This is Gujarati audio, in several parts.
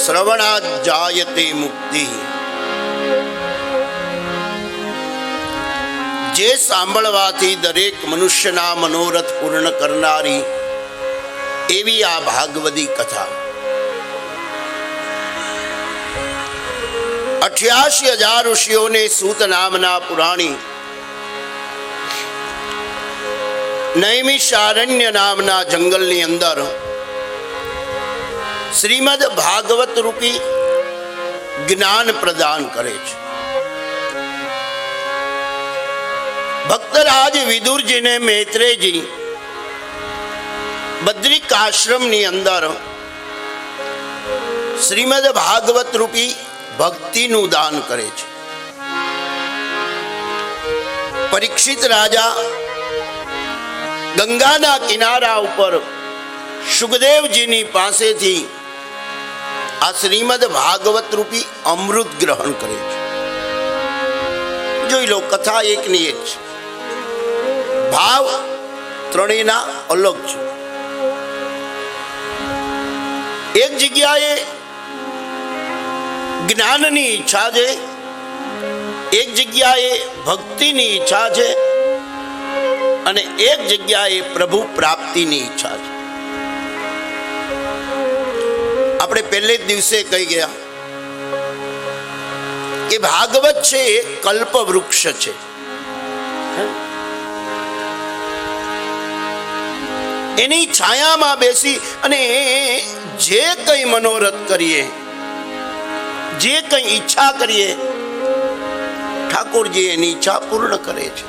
શ્રવણાદ જાયતે મુક્તિ. જે સાંભળવાથી દરેક મનુષ્યના મનોરથ પૂર્ણ કરનારી એવી આ ભાગવદી કથા. 88,000 ઋષિઓને સૂત નામના પુરાણી નૈમિષારણ્ય નામના જંગલની અંદર શ્રીમદ ભાગવત રૂપી જ્ઞાન પ્રદાન કરે છે. ભક્તરાજ વિદુરજીને મૈત્રેયજી બદ્રિક આશ્રમની અંદર શ્રીમદ ભાગવત રૂપી ભક્તિનું દાન કરે છે. પરીક્ષિત રાજા ગંગાના કિનારા ઉપર સુખદેવજીની પાસેથી આ શ્રીમદ ભાગવત રૂપી અમૃત ગ્રહણ કરે છે. જોઈ લો, કથા એકની એક છે, ભાવ ત્રણેયના અલગ છે. એક જગ્યાએ જ્ઞાનની ઈચ્છા છે, એક જગ્યાએ ભક્તિની ઈચ્છા છે, અને એક જગ્યાએ પ્રભુ પ્રાપ્તિની ઈચ્છા છે. આપણે પહેલે જ દિવસે કહી ગયા કે ભાગવત છે એ કલ્પ વૃક્ષ છે. એની છાયામાં બેસી અને જે કંઈ મનોરથ કરીએ, જે કંઈ ઈચ્છા કરીએ, ઠાકોરજી એની ઈચ્છા પૂર્ણ કરે છે.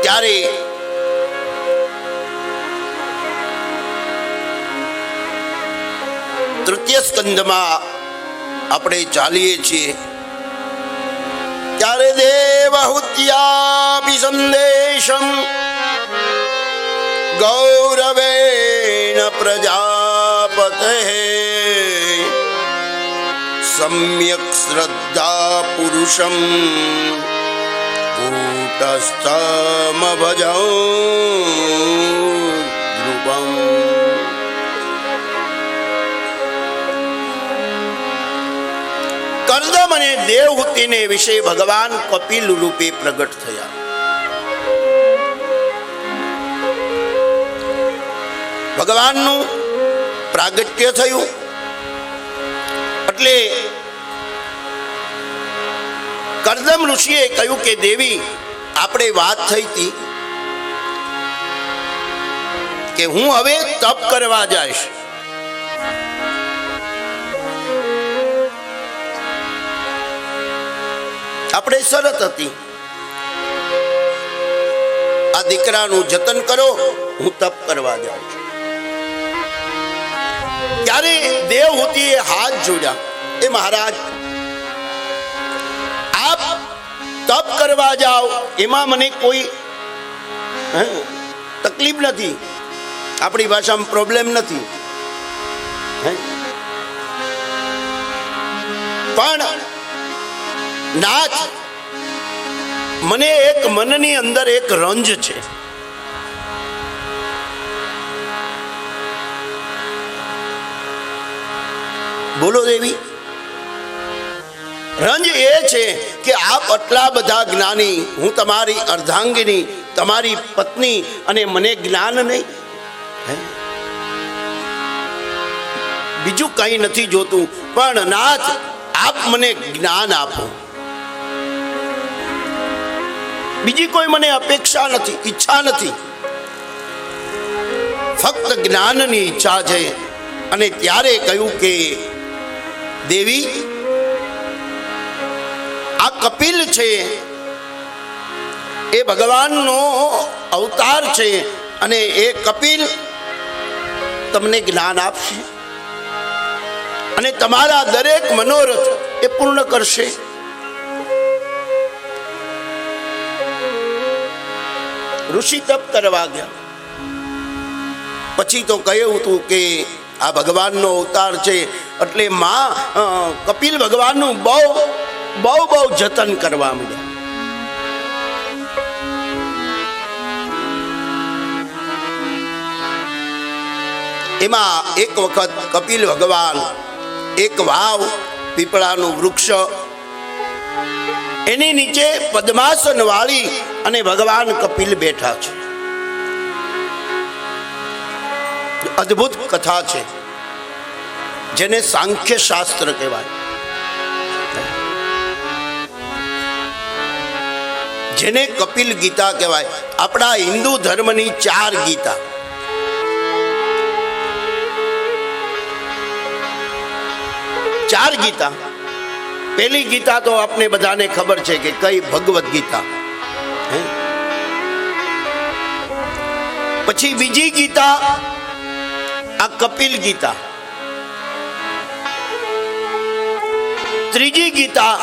ત્યારે તૃતીય સ્કંધમાં આપણે ચાલીએ છીએ ત્યારે દેવહુત્યાપી સંદેશમ ગૌરવેણ પ્રજાપતે સમ્યક શ્રદ્ધા પુરુષમ કૂટસ્થમ ભજૌ ધ્રુવમ. કર્દમ અને દેવહૂતિને વિશે ભગવાન કપિલ રૂપે પ્રગટ થયા. ભગવાનનું પ્રાગટ્ય થયું એટલે કર્દમ ઋષિએ કહ્યું કે દેવી, આપણે વાત થઈ હતી કે હું હવે તપ કરવા જઈશ. આપણે શરત હતી, આ દીકરાનું જતન કરો, હું તપ કરવા જાઉં છું. ત્યારે દેવહૂતિએ હાથ જોડ્યા, એ મહારાજ, આપ તપ કરવા જાઓ એમાં મને કોઈ તકલીફ નથી, આપણી ભાષામાં પ્રોબ્લેમ નથી, પણ નાથ, મને એક મનની અંદર એક રંજ છે. બોલો દેવી. રંજ એ છે કે આપ આટલા બધા જ્ઞાની, હું તમારી અર્ધાંગિની, તમારી પત્ની, અને મને જ્ઞાન નહીં. બીજું કંઈ નથી જોતું, પણ નાથ આપ મને જ્ઞાન આપો. બીજી કોઈ મને અપેક્ષા નથી, ઈચ્છા નથી, ફક્ત જ્ઞાનની ઈચ્છા છે. અને ત્યારે કહ્યું કે દેવી, આ કપિલ છે એ ભગવાનનો અવતાર છે, અને એ કપિલ તમને જ્ઞાન આપશે અને તમારા દરેક મનોરથ એ પૂર્ણ કરશે. ઋષિ તપ કરવા ગયા. પછી તો કહ્યું હતું કે આ ભગવાનનો અવતાર છે, એટલે માં કપિલ ભગવાનનું બહુ બહુ બહુ જતન કરવા માંડ્યા. એમાં એક વખત કપિલ ભગવાન એક વાવ પીપળાનું વૃક્ષ એની નીચે પદ્માસન વાળી અને ભગવાન કપિલ બેઠા છે. અદ્ભુત કથા છે જેને સાંખ્ય શાસ્ત્ર કહેવાય, જેને કપિલ ગીતા કહેવાય. આપણા હિન્દુ ધર્મની 4 ગીતા. પહેલી ગીતા તો આપને બધાને ખબર છે કે કઈ ભગવદ ગીતા. પછી બીજી ગીતા આ કપિલ ગીતા. ત્રીજી ગીતા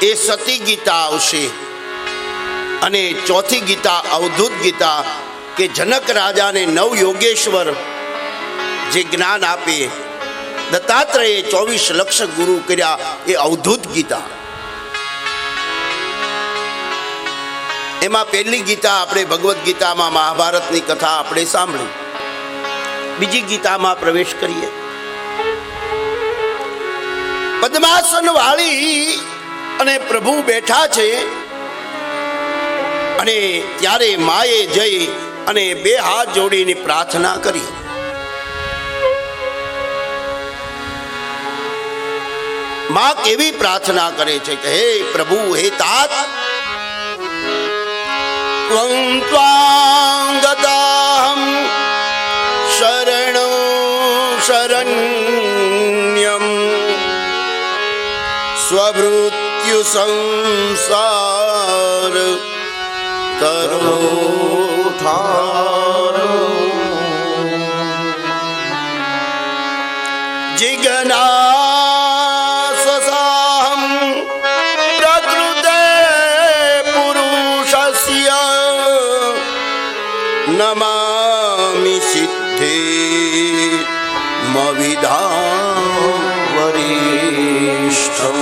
એ સતી ગીતા આવશે અને ચોથી ગીતા અવધૂત ગીતા કે જનક રાજાને નવ યોગેશ્વર જે જ્ઞાન આપે, દત્તાત્રેય 24 લક્ષ ગુરુ કર્યા, એ અવધૂત ગીતા. એમાં પહેલી ગીતા આપણે ભગવદ્ ગીતામાં મહાભારતની કથા આપણે સાંભળી. બીજી ગીતામાં પ્રવેશ કરીએ. પદ્માસન વાળી અને પ્રભુ બેઠા છે અને ત્યારે માએ જઈ અને 2 હાથ જોડીને પ્રાર્થના કરી. માં કેવી પ્રાર્થના કરે છે કે હે પ્રભુ, હે તાત, ત્વં ત્વાં ગતાહં શરણો શરણ્યમ સ્વભૃત્યુ સંસાર તરોઠારો જિજ્ઞાસસાહં પ્રકૃતે પુરુષસ્ય નમામિ સિદ્ધે મવિધાં વરિષ્ઠં.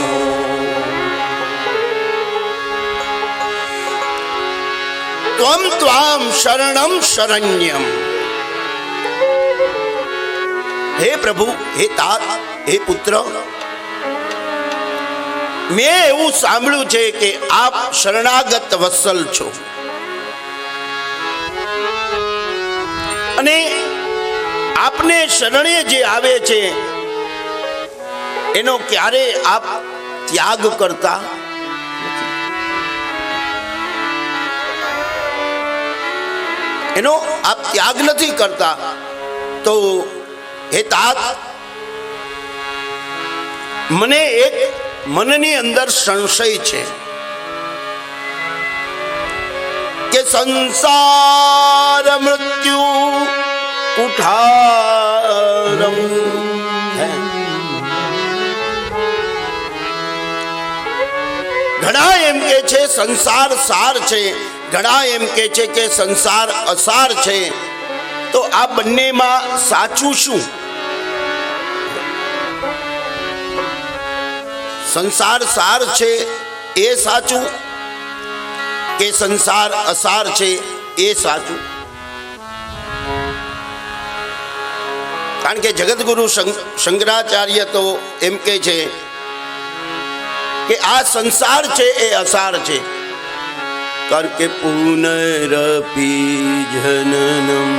ત્વં ત્વાં શરણં શરણ્યમ. હે પ્રભુ, હે તાત, હે પુત્ર, મેં એવું સાંભળ્યું છે કે આપ શરણાગત વત્સલ છો અને આપને શરણે જે આવે છે એનો ક્યારે આપ ત્યાગ કરતા, એનો આપ ત્યાગ નથી કરતા. તો હે તાત, મને એક મનની અંદર સંશય છે કે સંસાર મૃત્યુ કુઠારમ. ઘણા એમ કે છે સંસાર સાર છે, ઘણા એમ કે છે કે સંસાર અસાર છે. તો આ બંનેમાં સાચું શું? સંસાર સાર છે એ સાચું કે સંસાર અસાર છે એ સાચું? કારણ કે જગતગુરુ શંકરાચાર્ય તો એમ કે છે કે આ સંસાર છે એ અસાર છે. કારણ કે પુનરપી જનનમ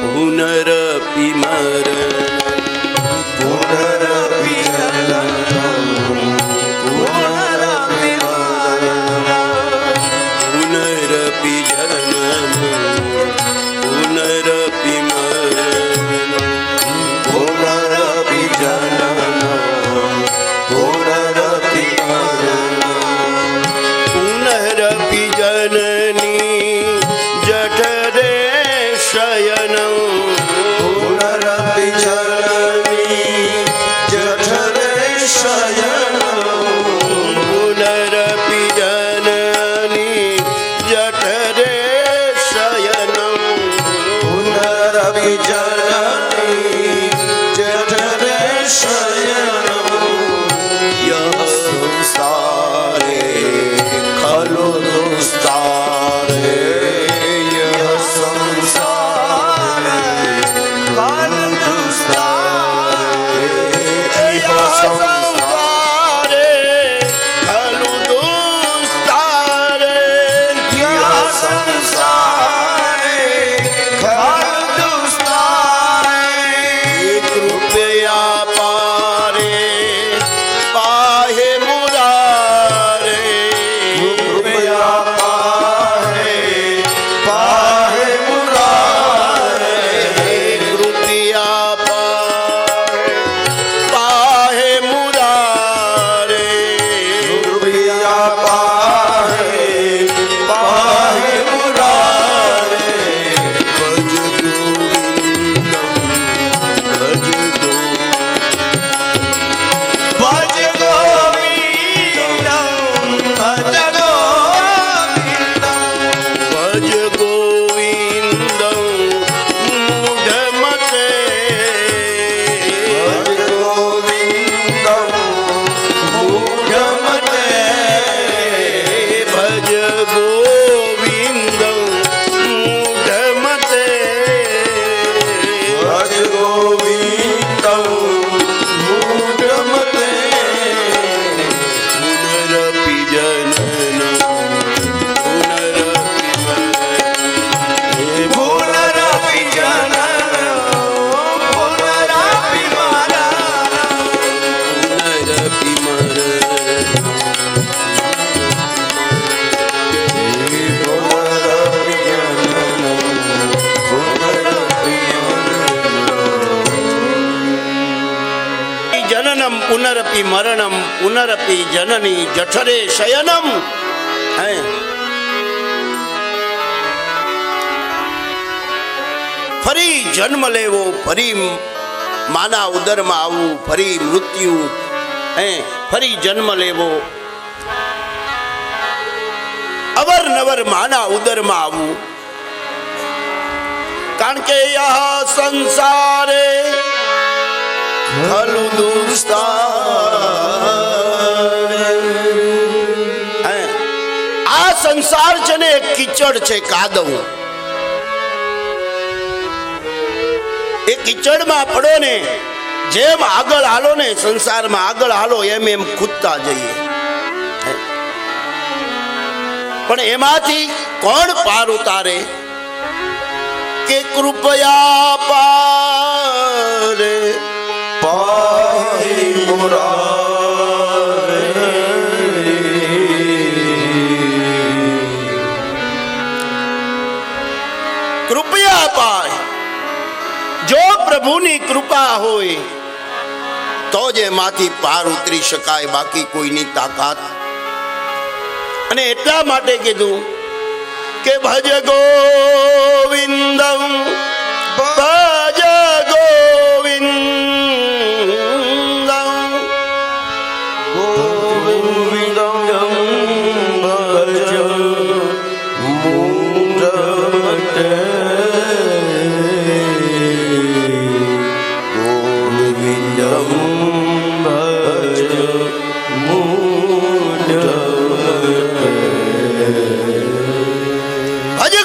પુનરપી મરણમ પુનરપી જનનમ પુનરપી જનનમ પુનરપી મરણમ પુનરપી જનનમ પુનરપી પુનરપી જનની જઠરે શયનમ પુનરપી જનની જઠરે શયનમ પુનરપી જનની જઠરે શયનમ પુનરપી જનની જઠરે શયનમ યહ સંસારે ખલુ દુસ્તા પુનરપી મરણમ પુનરપી જનની જઠરે શયનમ. હે ફરી જન્મ લેવો, ફરી માના ઉદરમાં આવવું, ફરી મૃત્યુ, હે ફરી જન્મ લેવો, અવરનવર માના ઉદરમાં આવવું. કારણ કે યહ સંસારે ખલુ દુસ્તાર. આ સંસાર છે ને એક કીચડ છે, કાદવ. એ કીચડમાં પડો ને, જેમ આગળ હાલો ને સંસારમાં આગળ હાલો એમ એમ ખૂદતા જઈએ. પણ એમાંથી કોણ પાર ઉતારે? કે કૃપયા પારે પાહી મુરારે. કૃપયા પાય. જો પ્રભુની કૃપા હોય તો જ એમાંથી પાર ઉતરી શકાય, બાકી કોઈની તાકાત. અને એટલા માટે કીધું કે ભજ ગોવિંદમ ભજ ગોવિંદમ ગોવિંદમ ભજ મૂઢમતે ગોવિંદમ ભજ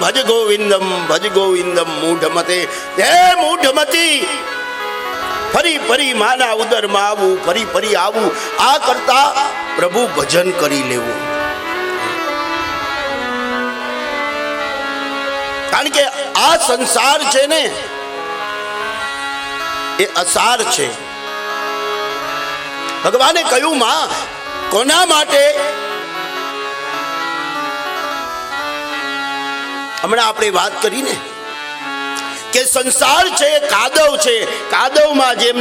ભજ ગોવિંદમ ભજ ગોવિંદમ મૂઢમતે. હે મૂઢમતી, ફરી ફરી માના ઉદરમાં આવું, ફરી ફરી આવું, આ કરતા પ્રભુ ભજન કરી લેવું. કારણ કે આ સંસાર છે ને એ અસાર છે. ભગવાને કહ્યું, માં કોના માટે? હમણાં આપણે વાત કરીને કે સંસાર છે કાદવ છે. કાદવમાં જેમ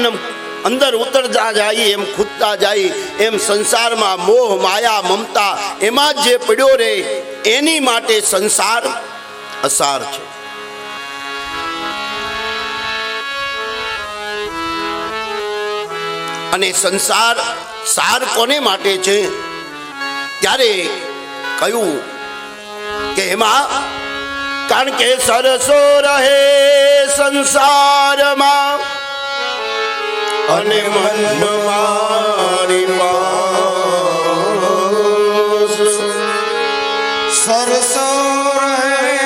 અંદર ઉતરતા જાય એમ ખૂદતા જાય એમ સંસારમાં મોહ માયા મમતા એમાં જે પડ્યો રહે એની માટે સંસાર અસાર છે. અને સંસાર સાર કોને માટે છે? ત્યારે કહ્યું કે એમાં, કારણ કે સરસો રહે સંસારમાં અને મન મારી પાસ. સરસો રહે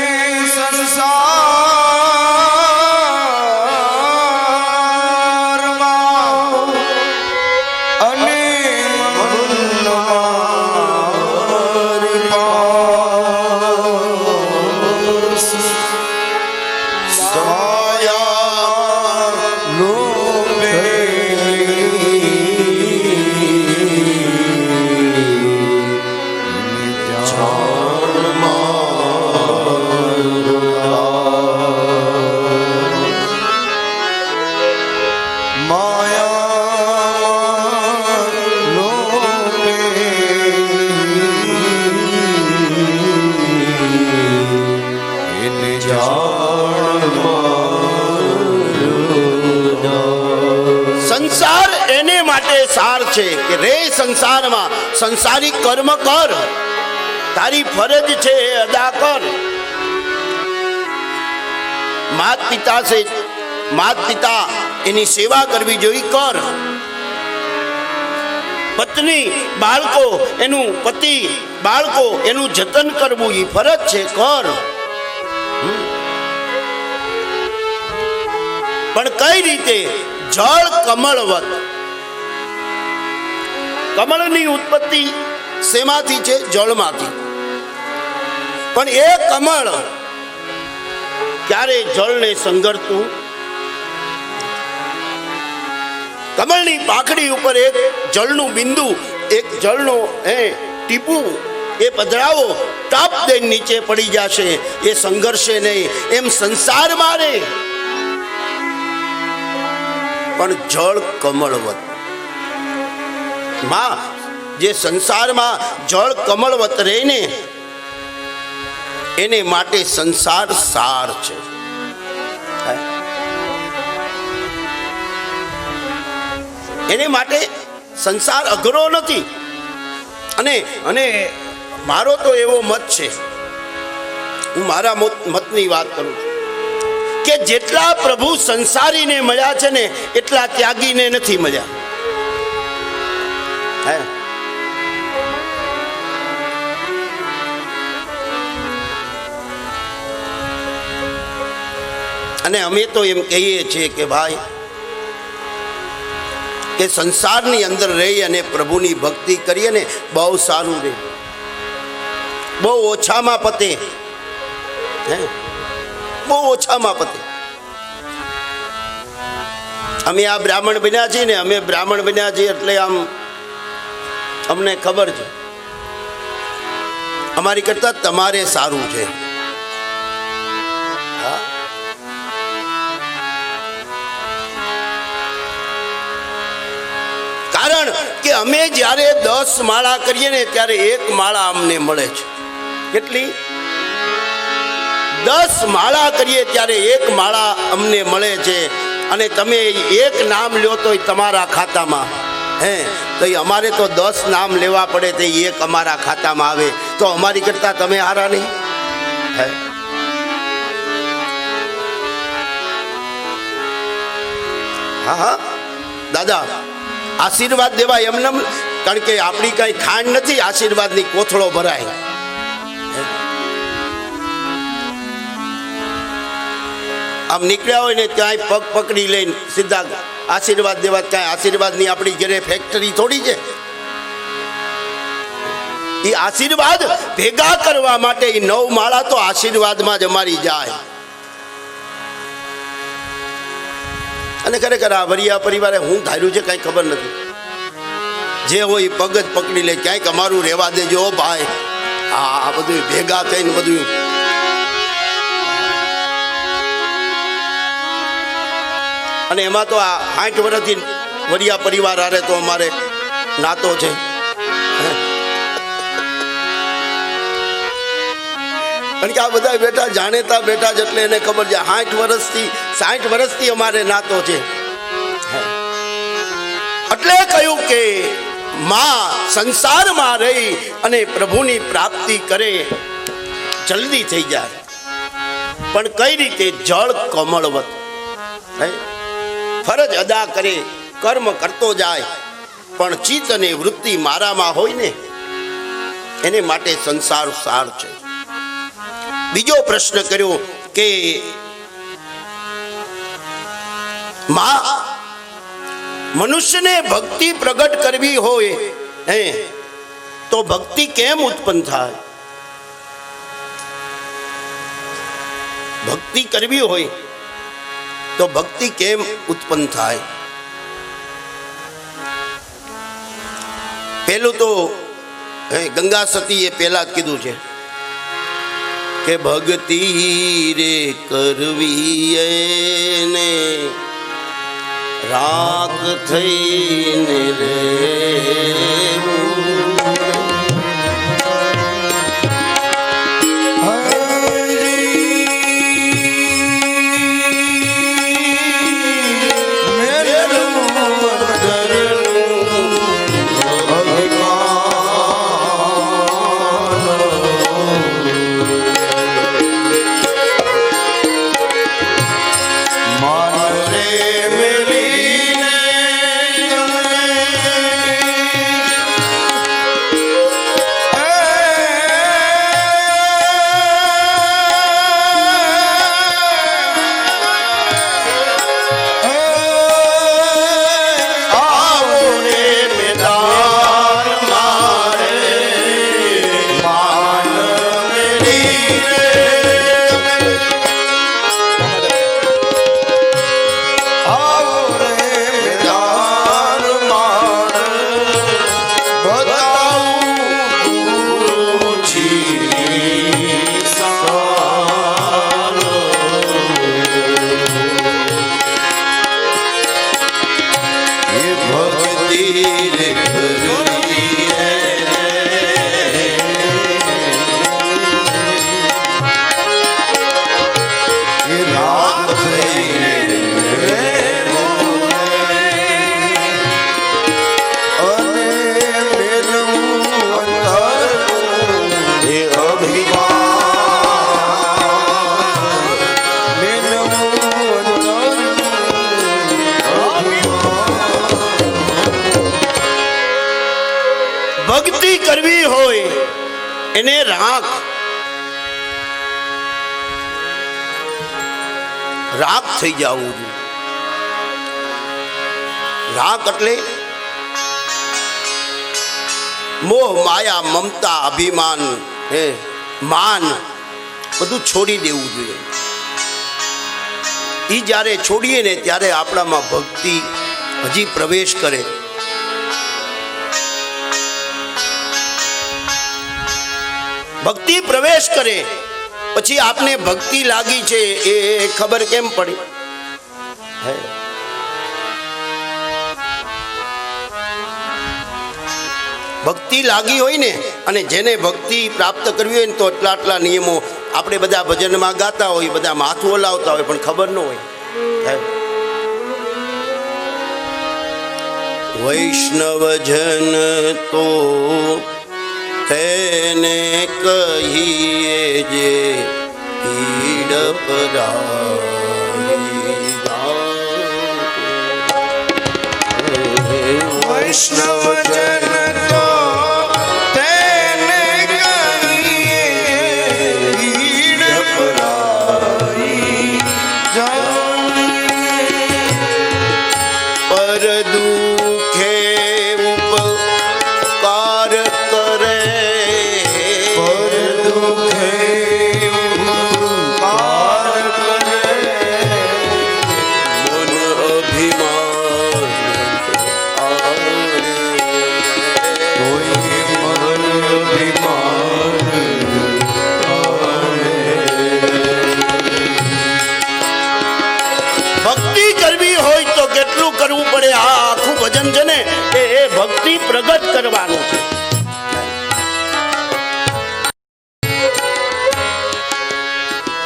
સંસારમાં અને મન મારી પાસ. સંસાર એને માટે સાર છે કે રે સંસારમાં સંસારી કર્મ કર, તારી ફરજ છે અદા કર. માત પિતા એની સેવા કરવી જોઈએ, કર. પત્ની બાળકો એનું પતિ બાળકો એનું જતન કરવું એ ફરજ છે, કર. પણ કઈ રીતે? જળ કમળવત. કમળની ઉત્પત્તિ શેમાંથી છે? જળમાંથી. પણ એ કમળ ક્યારે જળને સંગરતું? કમળની પાંખડી ઉપર એક જળનું બિંદુ, એક જળનું ટીપું એ પધરાવો, ટપ દઈને નીચે પડી જશે, એ સંઘર્ષે નહીં. એમ સંસારમાં રે પણ જળ કમળવત. માં જે સંસારમાં જળ કમળવત રહે ને એને માટે સંસાર સાર છે. એને માટે સંસાર અઘરો નથી. અને અને મારો તો એવો મત છે, હું મારા મતની વાત કરું છું કે જેટલા પ્રભુ સંસારીને મળ્યા છે ને એટલા ત્યાગીને નથી મળ્યા. અને અમે તો એમ કહીએ છીએ કે ભાઈ કે સંસારની અંદર રહી અને પ્રભુની ભક્તિ કરીએ ને બહુ સારું રહે, બહુ ઓછામાં પતે, બહુ ઓછામાં પતે. અમે આ બ્રાહ્મણ બન્યા છીએ ને, અમે બ્રાહ્મણ બન્યા છીએ એટલે આમ અમને ખબર છે અમારી કરતા તમારે સારું છે. કારણ કે અમે જ્યારે 10 માળા કરીએ ને ત્યારે 1 માળા અમને મળે છે. કેટલી? 10 માળા કરીએ ત્યારે 1 માળા અમને મળે છે. અને તમે 1 નામ લ્યો તો તમારા ખાતામાં, તો અમારે તો 10 નામ લેવા પડે તો 1 અમારા ખાતામાં આવે. તો અમારી કરતા તમે હારા નહીં? હા હા દાદા, આશીર્વાદ દેવાય એમને, કારણ કે આપણી કઈ ખાંડ નથી આશીર્વાદની કોથળો ભરાય. આમ નીકળ્યા હોય ને ત્યાં પગ પકડી લઈને સીધા આશીર્વાદ દેવા. કાંઈ આશીર્વાદની આપણી ઘરે ફેક્ટરી થોડી છે. એ આશીર્વાદ ભેગા કરવા માટે 9 માળા તો આશીર્વાદમાં જ અમારી જાય. અને ખરેખર આ વરિયા પરિવારે હું ધાર્યું છે કઈ ખબર નથી. જે હોય પગ જ પકડી લે, ક્યાંક અમારું રહેવા દેજો ભાઈ. આ બધું ભેગા થઈને બધું અને એમાં તો આ 60 વર્ષથી વરિયા પરિવાર હારે તો અમારે નાતો છે. કારણ કે આ બધા બેઠા જાણેતા બેઠા જ એટલે એને ખબર છે 60 વર્ષથી અમારે નાતો છે. એટલે કહ્યું કે માં સંસારમાં રહી અને પ્રભુની પ્રાપ્તિ કરે જલ્દી થઈ જાય. પણ કઈ રીતે? જળ કમળવત ફરજ અદા કરે, કર્મ કરતો જાય, પણ ચિત્ત અને વૃત્તિ મારામાં હોય ને એને માટે સંસાર સાર છે. બીજો પ્રશ્ન કર્યો કે માં મનુષ્યને ભક્તિ પ્રગટ કરવી હોય તો ભક્તિ કેમ ઉત્પન્ન થાય? ભક્તિ કરવી હોય તો ભક્તિ કેમ ઉત્પન્ન થાય? પેલું તો ગંગા સતીએ પહેલા જ કીધું છે કે ભક્તિ રે કરવી ને રાગ થઈને રહેવું. કરવી હોય એને રાખ થઈ જવું જોઈએ. રાખ એટલે મોહ માયા મમતા અભિમાન માન બધું છોડી દેવું જોઈએ. એ જ્યારે છોડીએ ને ત્યારે આપણામાં ભક્તિ હજી પ્રવેશ કરે. ભક્તિ પ્રવેશ કરે પછી આપને ભક્તિ લાગી છે એ ખબર કેમ પડી? ભક્તિ લાગી હોય ને, અને જેને ભક્તિ પ્રાપ્ત કરવી હોય ને તો આટલા નિયમો આપણે બધા ભજનમાં ગાતા હોય, બધા માથું હલાવતા હોય, પણ ખબર ન હોય. વૈષ્ણવજન તો તેને કહીએ જે પીડ પરાઈ. વૈષ્ણવજન તો તેને કહીએ પીડ પરાઈ. પર દુખે ઉપકાર કરે, પર દુખે ઉપકાર કરે, મન અભિમાન ભક્તિ કરવી હોય તો કેટલું કરવું પડે? આ આખું ભજન છે ને એ ભક્તિ પ્રગટ કરવાનું છે.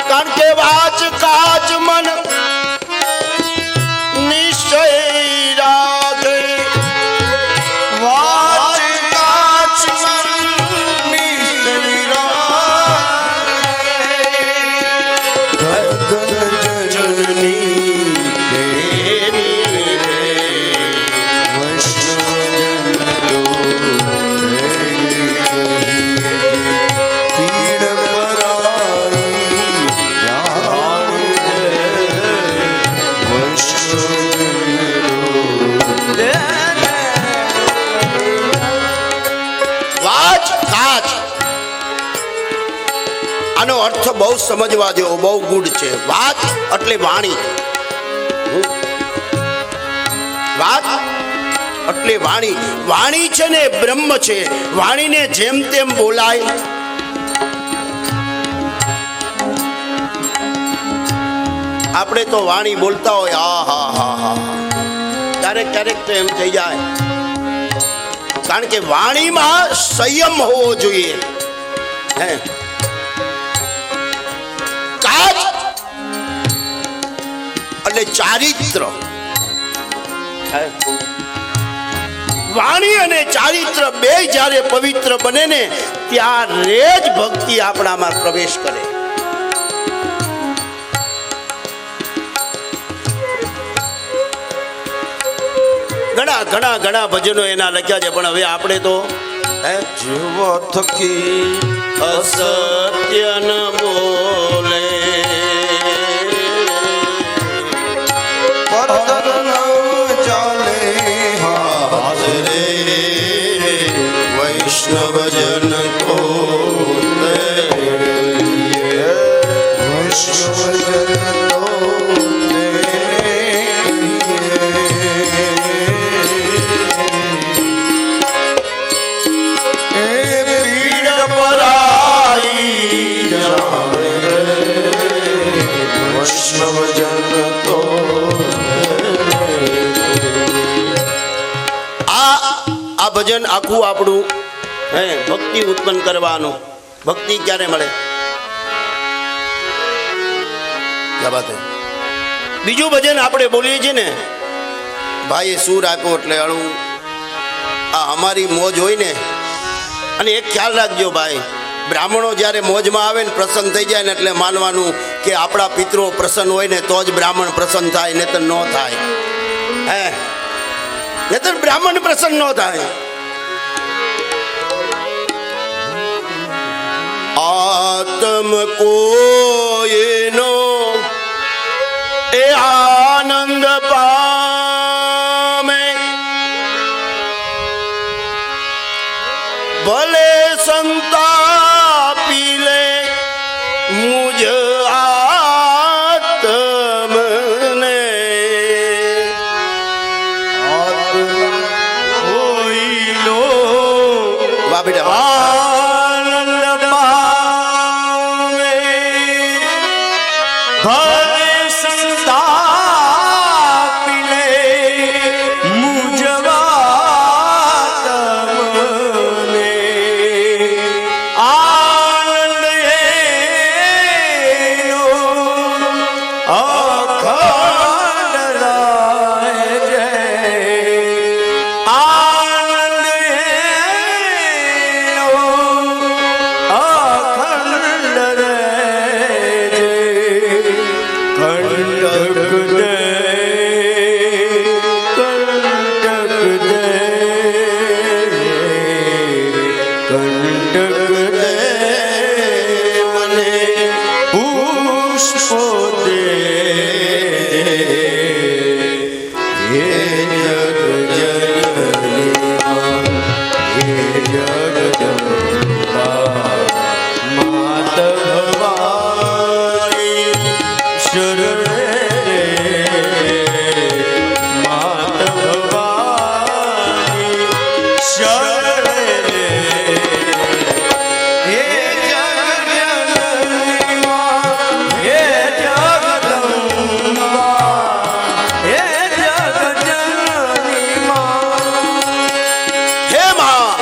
કારણ કે વાચ કાચ મન નિશ્ચય રાખે, વાચ કાચ મન નિશ્ચય રાખે, જનની આનો અર્થ બહુ સમજવા જેવો, બહુ ગુડ છે. વાત એટલે વાણી, વાત એટલે વાણી. વાણી છે ને બ્રહ્મ છે. વાણીને જેમ તેમ બોલાય. આપણે તો વાણી બોલતા હોય આ હા હા હા, ક્યારેક ક્યારેક તો એમ થઈ જાય. કારણ કે વાણીમાં સંયમ હોવો જોઈએ. હે એટલે ચારિત્ર. વાણી અને ચારિત્ર બે જ્યારે પવિત્ર બને ને ત્યારે જ ભક્તિ આપણામાં પ્રવેશ કરે. ઘણા ઘણા ઘણા ભજનો એના લખ્યા છે, પણ હવે આપણે તો જીવ થકી અસત્ય ન બોલે, વૈષ્ણવજન તો આ ભજન આખું આપણું ભક્તિ ઉત્પન્ન કરવાનું. ભક્તિ ક્યારે મળે? બીજું ભજન આપણે બોલીએ છીએ ને, ભાઈએ સુર આપ્યો એટલે અળું. આ અમારી મોજ હોય ને. અને એક ખ્યાલ રાખજો ભાઈ, બ્રાહ્મણો જ્યારે મોજમાં આવે ને, પ્રસન્ન થઈ જાય ને, એટલે માનવાનું કે આપણા પિતરો પ્રસન્ન હોય ને તો જ બ્રાહ્મણ પ્રસન્ન થાય, નહીતર ન થાય. નહીતર બ્રાહ્મણ પ્રસન્ન ન થાય. આત્મ કોઈનો એ આનંદ પામે, ભલે સંતાપી લે મુજ આત્મને. કોઈનો વાહ બેટા આનંદ પામે, ભલે સંતાપી લે મુજ આત્મને. આનંદ એનો અખંડ રહે છે. આનંદ એનો અખંડ રહે છે. કંટક દે, કંટક દે, કંટક દે મને પુષ્પો દે. હે જગજનની હે જગદંબા, માત ભવાની શરણે રે. માત ભવાની શરણે રે. હે જગજનની માં, હે જગદંબા, હે જગજનની માં. હે માં,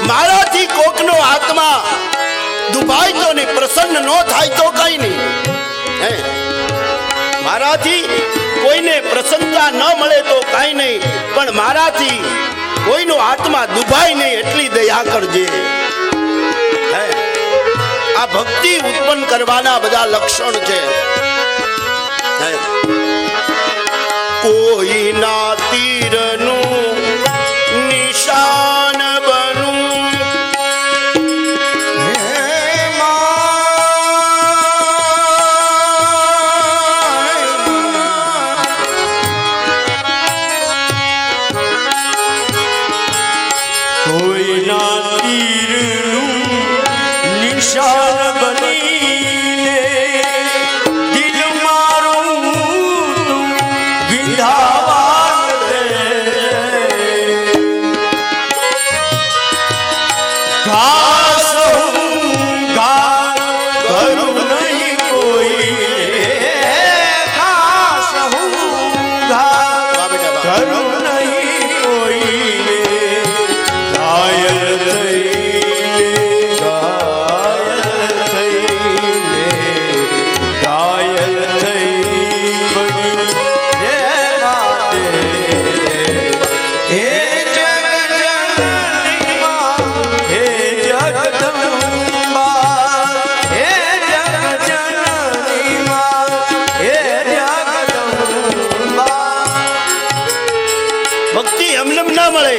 મારાથી કોકનો આત્મા દુભાય તો નહીં, પ્રસન્ન ન થાય તો કઈ નહીં. હે મારાથી કોઈને પ્રસન્નતા ન મળે તો કઈ નહીં, પણ મારાથી કોઈનો આત્મા દુભાય નહીં એટલી દયા કરજે. હે આ ભક્તિ ઉત્પન્ન કરવાના બધા લક્ષણ છે. હે કોઈના તીરનું નિશાન બનું, કોઈના તીરનું નિશાન બનીને દિલ મારું તું વિધાવા દે. ઘાસ હું ઘાસ કરું નહીં કોઈ, ઘાસ હું ઘાસ કરું નહીં કોઈને. ઘાયલ થઈને, ઘાયલ થઈને, ઘાયલ થઈ બની રે રાતે. હે જગજનની માં, હે જગદંબા, હે જગજનની માં, હે જગદંબા. ભક્તિ એમનેમ ના મળે.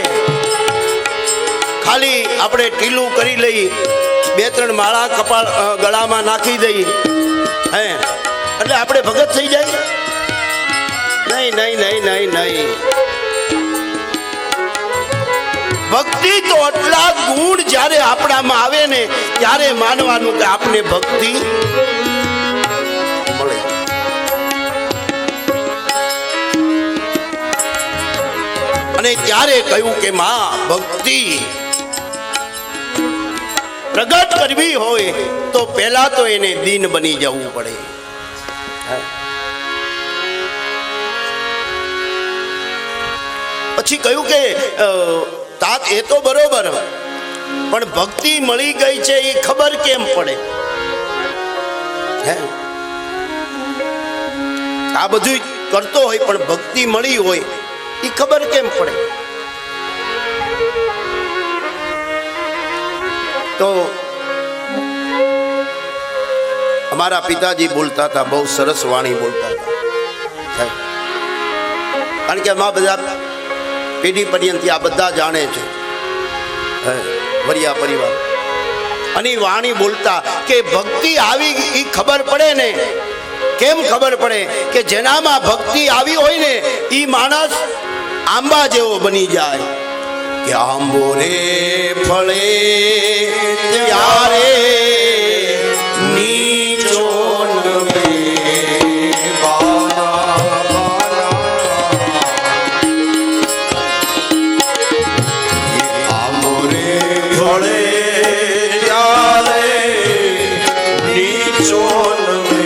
ખાલી આપણે ટીલું કરી લઈ, બે ત્રણ માળા કપાળ ગળામાં નાખી દઈ, હે એટલે આપણે ભગત થઈ જાય? નહીં નહીં નહીં નહીં નહીં. ભક્તિ તો આટલા ગુણ જ્યારે આપણામાં આવે ને ત્યારે માનવાનું કે આપને ભક્તિ મળે. અને ત્યારે કહ્યું કે માં ભક્તિ પ્રગટ કરવી હોય તો પહેલા તો એને દીન બની જવું પડે. પછી કહ્યું કે તાત એ તો બરોબર, પણ ભક્તિ મળી ગઈ છે એ ખબર કેમ પડે? હે આ બધું કરતો હોય પણ ભક્તિ મળી હોય એ ખબર કેમ પડે? તો અમારા પિતાજી બોલતા હતા, બહુ સરસ વાણી બોલતા હતા. કારણ કે અમારા બધા પેઢી પર્યંત આ બધા જાણે છે, વરિયા પરિવાર. અને ઈ વાણી બોલતા કે ભક્તિ આવી ઈ ખબર પડે ને. કેમ ખબર પડે? કે જેનામાં ભક્તિ આવી હોય ને ઈ માણસ આંબા જેવો બની જાય. કે આંબો રે ફળે ત્યારે નીચો નમે આંબો રે ફળે ત્યારે નીચો નમે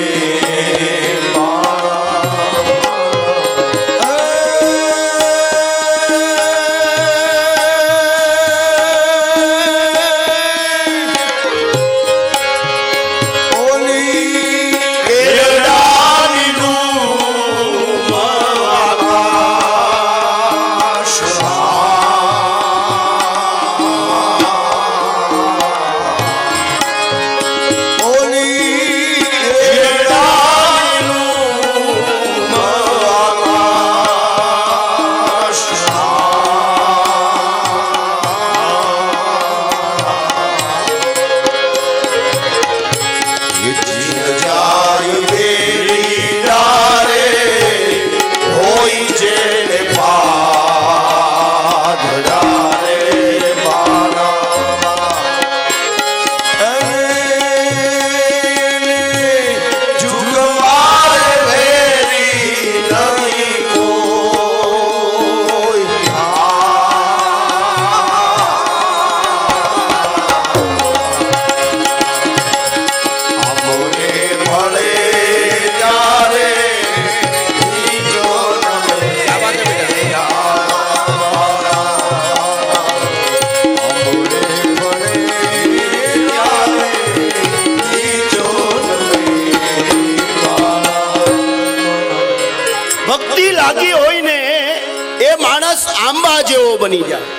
આંબા જેવો બની જાય.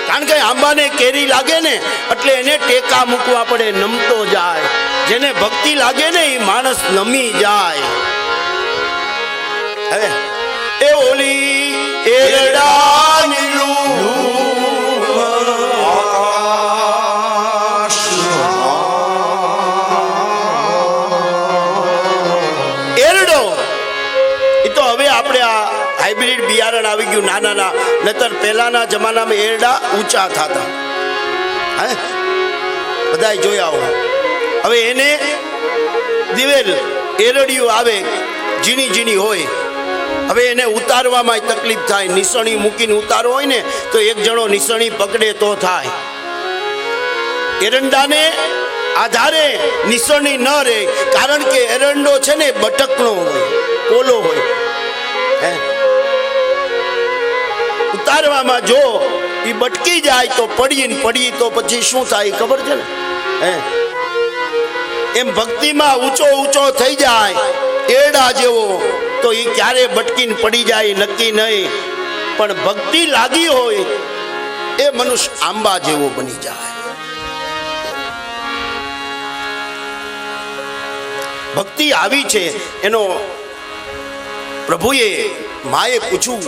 કારણ કે આંબાને કેરી લાગે ને એટલે એને ટેકા મૂકવા પડે, નમતો જાય. જેને ભક્તિ લાગે ને એ માણસ નમી જાય. હવે એ ઓલી એરડાની એરડો એ તો હવે આપણે આ હાઇબ્રિડ બિયારણ આવી ગયું નાના. નતર પહેલાના જમાનામાં એરડા ઊંચા થતા. હે બધા જોયા હોય. હવે એને દિવેલ એરડિયું આવે ઝીણી ઝીણી હોય. હવે એને ઉતારવામાં તકલીફ થાય. નિસણી મૂકીને ઉતારવો હોય ને તો એક જણો નિસણી પકડે તો થાય. એરંડાને આધારે નિસણી ન રહે. કારણ કે એરંડો છે ને બટકનો હોય, કોલો હોય. હે ઉતારવામાં જો એ બટકી જાય તો પડી તો પછી શું થાય ખબર છે ને? હે એમ ભક્તિમાં ઊંચો ઊંચો થઈ જાય એરડા જેવો તો એ ક્યારે બટકીને પડી જાય નક્કી નહીં. પણ ભક્તિ લાગી હોય એ મનુષ્ય આંબા જેવો બની જાય. ભક્તિ આવી છે એનો પ્રભુએ માએ પૂછ્યું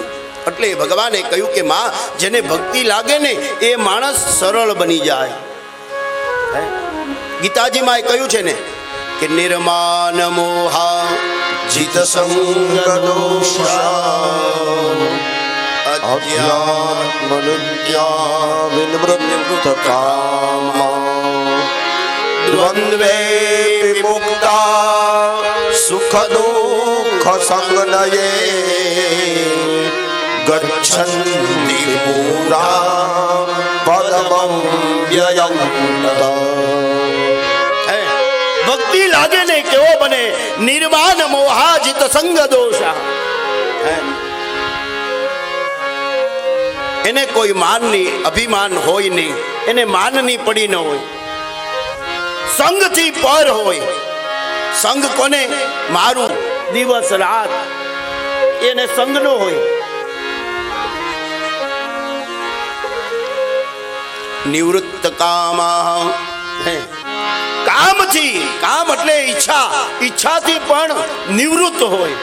એટલે ભગવાને કહ્યું કે માં જેને ભક્તિ લાગે ને એ માણસ સરળ બની જાય. ગીતાજીમાં એ કહ્યું છે ને કે નિર્માન મોહા જીત સંગ દોષા અધ્યાત્મનિત્યા વિનમ્રત કામા દ્વંદ્વે વિમુક્તા સુખ દુઃખ સંગનયે ગચ્છન્તિ પૂરા પદમં વ્યયંત. ભક્તિ લાગે ને કેવો બને? નિર્માન મોહાજિત સંગ દોષા. એને કોઈ માનની અભિમાન હોય નહીં, એને માનની પડી ન હોય. સંગથી પર હોય. સંગ કોને? મારું દિવસ રાત એને સંગ નો હોય. નિવૃત્ત કામા. કામથી, કામ એટલે ઈચ્છા, ઈચ્છાથી પણ નિવૃત્ત હોય.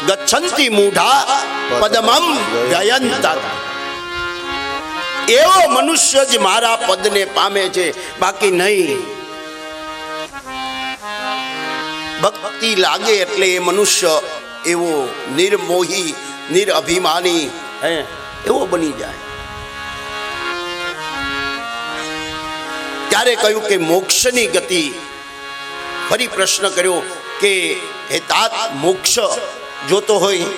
ગચ્છન્તિ મૂઢા પદમં વ્યયંત. એવો મનુષ્ય જ મારા પદને પામે છે, બાકી નહીં. ભક્તિ લાગે એટલે એ મનુષ્ય એવો નિર્મોહી નિરઅભિમાની એવો બની જાય. ત્યારે કહ્યું કે મોક્ષની ગતિ. ફરી પ્રશ્ન કર્યો કે હે તાત, મોક્ષ જોતો હોય?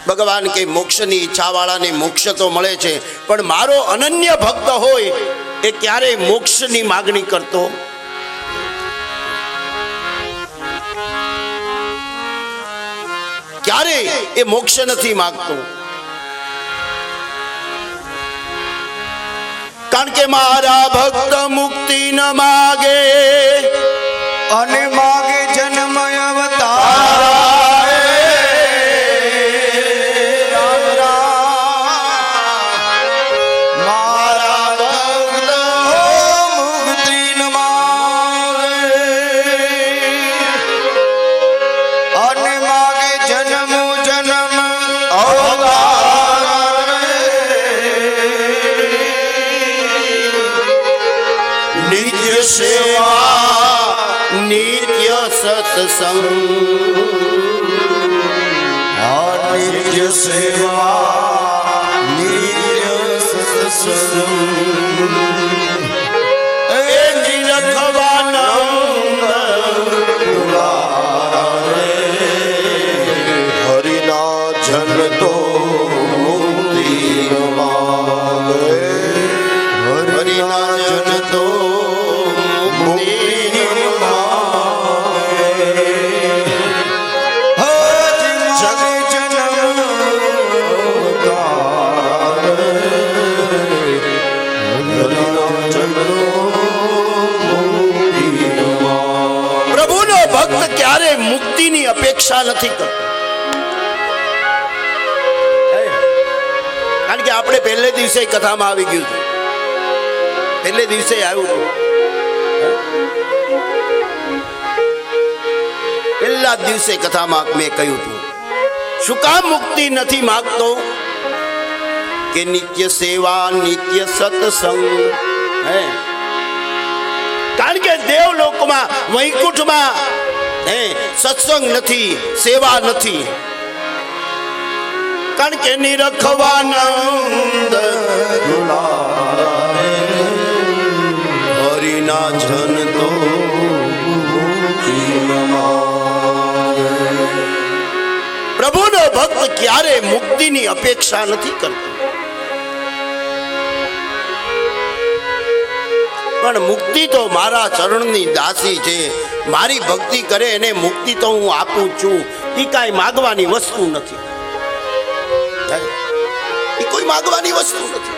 ભગવાન કે મોક્ષની ઈચ્છા વાળાને મોક્ષ તો મળે છે, પણ મારો અનન્ય ભક્ત હોય એ ક્યારેય મોક્ષની માગણી કરતો ક્યારેય એ મોક્ષ નથી માગતો. કારણ કે મારા ભક્ત મુક્તિ ન માગે અને માગે જન્મ અવતાર. નિત્ય સત્સંગ, નિત્ય સેવા નિત્ય સત્સંગ. એ નિરખવાનંદ હરિના જન તો મુક્તિ માગે. હરિના જન તો મુક્તિની અપેક્ષા નથી કરતો. કારણ કે આપણે પહેલે દિવસે કથામાં આવી ગયું હતું, પહેલે દિવસે આવ્યું હતું, પહેલા દિવસે કથામાં મેં કહ્યું હતું શું કામ મુક્તિ નથી માગતો? કે નિત્ય સેવા નિત્ય સત્સંગ. કારણ કે દેવલોકમાં વૈકુંઠમાં સત્સંગ નથી, સેવા નથી. કારણ કે નિરખવાનંદ હરિના જન તો પ્રભુનો ભક્ત ક્યારે મુક્તિની અપેક્ષા નથી કરતો. પણ મુક્તિ તો મારા ચરણની દાસી છે. મારી ભક્તિ કરે એને મુક્તિ તો હું આપું છું. એ કાંઈ માગવાની વસ્તુ નથી, એ કોઈ માગવાની વસ્તુ નથી.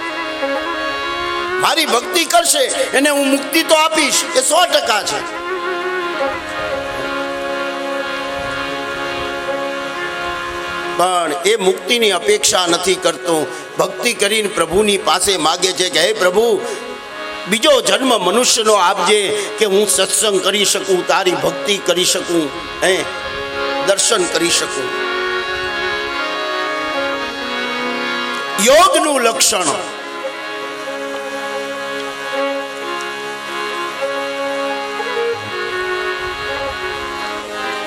મારી ભક્તિ કરશે એને હું મુક્તિ તો આપીશ, એ 100% છે. પણ એ મુક્તિની અપેક્ષા નથી કરતો. ભક્તિ કરીને પ્રભુની પાસે માગે છે કે હે પ્રભુ, બીજો જન્મ મનુષ્યનો આપજે કે હું સત્સંગ કરી શકું, તારી ભક્તિ કરી શકું, દર્શન કરી શકું. યોગનું લક્ષણ.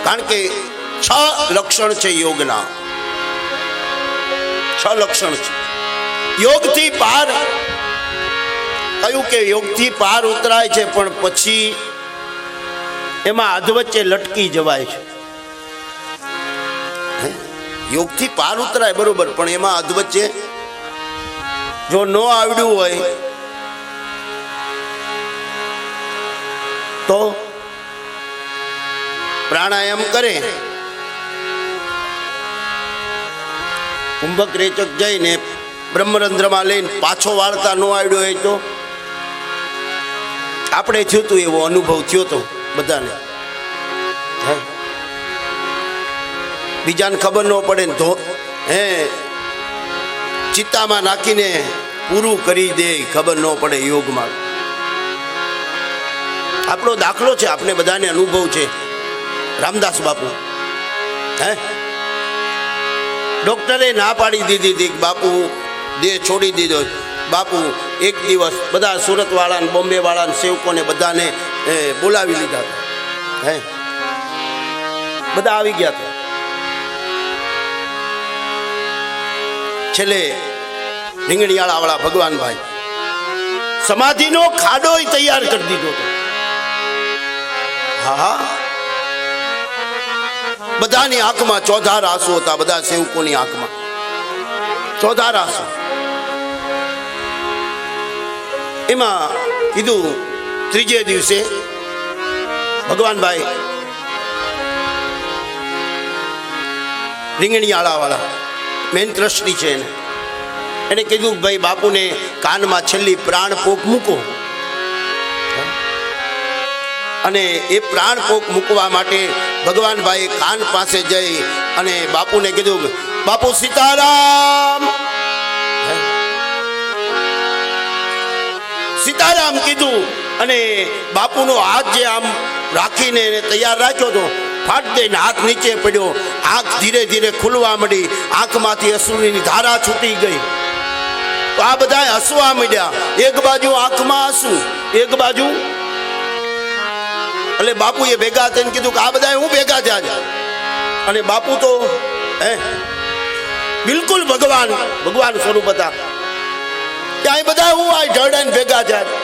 કારણ કે 6 લક્ષણ છે યોગના. 6 લક્ષણ છે. યોગથી પાર, કહ્યું કે યોગથી પાર ઉતરાય છે, પણ પછી એમાં અધવચ્ચે લટકી જવાય છે. યોગથી પાર ઉતરાય બરોબર, પણ એમાં અધવચ્ચે જો ન આવડ્યું હોય તો પ્રાણાયામ કરે, કુંભક રેચક જઈને બ્રહ્મરંધ્રમાં લઈને પાછો વાળતા ન આવડ્યો હોય તો આપણે થયું હતું, એવો અનુભવ થયો હતો બધાને. બીજાને ખબર ન પડે ને તો ચિત્તામાં નાખીને પૂરું કરી દે, ખબર ન પડે યોગમાં. આપણો દાખલો છે, આપણે બધાને અનુભવ છે. રામદાસ બાપુ ડોક્ટરે ના પાડી દીધી હતી બાપુ દેહ છોડી દીધો. બાપુ એક દિવસ બધા સુરતવાળા ને બોમ્બેવાળા ને સેવકોને બધાને બોલાવી લીધા હતા. હે બધા આવી ગયા હતા. છેલ્લે રીંગણીયાળાવાળા ભગવાનભાઈ સમાધિનો ખાડો તૈયાર કરી દીધો હતો. હા, બધાની આંખમાં ચોધાર આંસુ હતા. બધા સેવકોની આંખમાં ચોધાર આંસુ. એમાં કીધું ત્રીજે દિવસે ભગવાનભાઈ રીંગણીયાળાવાળા મેન ટ્રસ્ટી છે એને કીધું ભાઈ બાપુને કાનમાં છેલ્લી પ્રાણ પોક મૂકો. અને એ પ્રાણ પોક મૂકવા માટે ભગવાનભાઈ કાન પાસે જઈ અને બાપુને કીધું બાપુ સીતારામ સીતારામ કીધું. અને બાપુનો હાથ જે આમ રાખીને તૈયાર રાખ્યો હતો ફાટ દઈને હાથ નીચે પડ્યો. આંખ ધીરે ધીરે ખુલવા માંડી. આંખમાંથી અશ્રુની ધારા છૂટી ગઈ. તો આ બધા હસવા માંડ્યા. એક બાજુ આંખમાં આંસુ, એક બાજુ. એટલે બાપુએ ભેગા થઈને કીધું કે આ બધા હું ભેગા થયા. અને બાપુ તો બિલકુલ ભગવાન સ્વરૂપ હતા. ત્યાં બધા હું આ ઢળાઈને ભેગા થયા.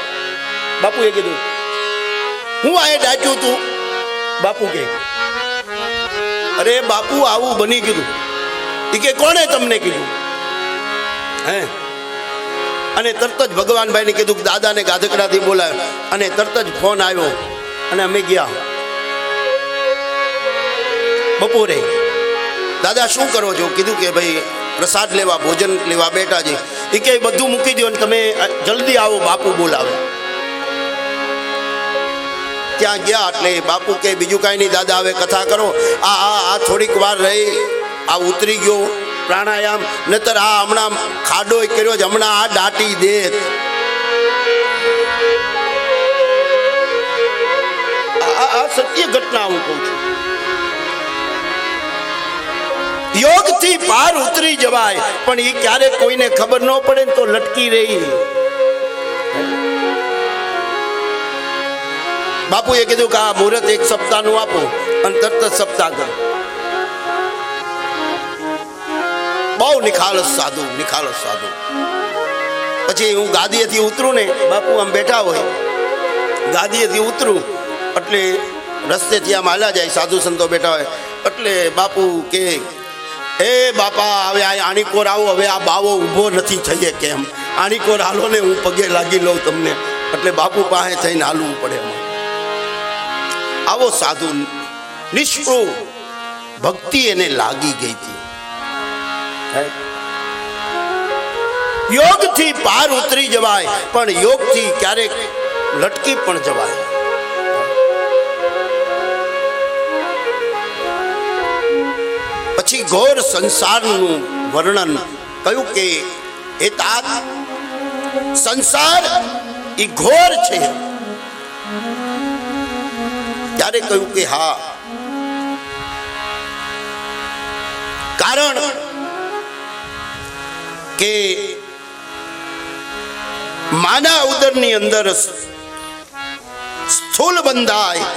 બાપુએ કીધું હું આ ડાચ્યું તું. બાપુ કે અરે બાપુ આવું બની ગયું. એ કે કોણે તમને કીધું? હે અને તરત જ ભગવાનભાઈને કીધું કે દાદાને ગાધકડાથી બોલાવ્યો. અને તરત જ ફોન આવ્યો અને અમે ગયા. બપોરે દાદા શું કરો છો? કીધું કે ભાઈ પ્રસાદ લેવા ભોજન લેવા બેઠા છે. એ કે બધું મૂકી દો ને તમે જલ્દી આવો, બાપુ બોલાવે. ત્યાં ગયા એટલે બાપુ કે બીજું કાંઈ નહીં દાદા, હવે કથા કરો. આ થોડીક વાર રહી આ ઉતરી ગયો પ્રાણાયામ, નતર આ હમણાં ખાડો કર્યો છે, હમણાં આ દાટી દે. આ સત્ય ઘટના હું કહું છું. યોગથી પાર ઉતરી જવાય, પણ એ ક્યારેક કોઈને ખબર ન પડે ને તો લટકી રહી. બાપુએ કીધું કે આ મુહૂર્ત એક સપ્તાહનું આપો અને તરત જ સપ્તાહ કરો. બહુ નિખાલસ સાધુ. પછી હું ગાદીએથી ઉતરું ને, બાપુ આમ બેઠા હોય, ગાદીએથી ઉતરું એટલે રસ્તેથી આમ હાલ્યા જાય, સાધુ સંતો બેઠા હોય એટલે બાપુ કે એ બાપા હવે આ આણીકોર આવો, હવે આ બાવો ઊભો નથી થઈએ કેમ, આણીકોર હાલો ને હું પગે લાગી લઉં તમને. એટલે બાપુ પાસે થઈને હાલવું પડે. આવો સાધુ નિષ્પૃહ ભક્તિ એને લાગી ગઈ હતી. યોગથી પાર ઉતરી જવાય, પણ યોગથી ક્યારેક લટકી પણ જવાય. પછી ઘોર સંસારનું વર્ણન કહ્યું કે એ તાત સંસાર એ ઘોર છે. ત્યારે કહ્યું કે હા, કારણ કે માના ઉદરની અંદર સ્થૂલ બંધાય,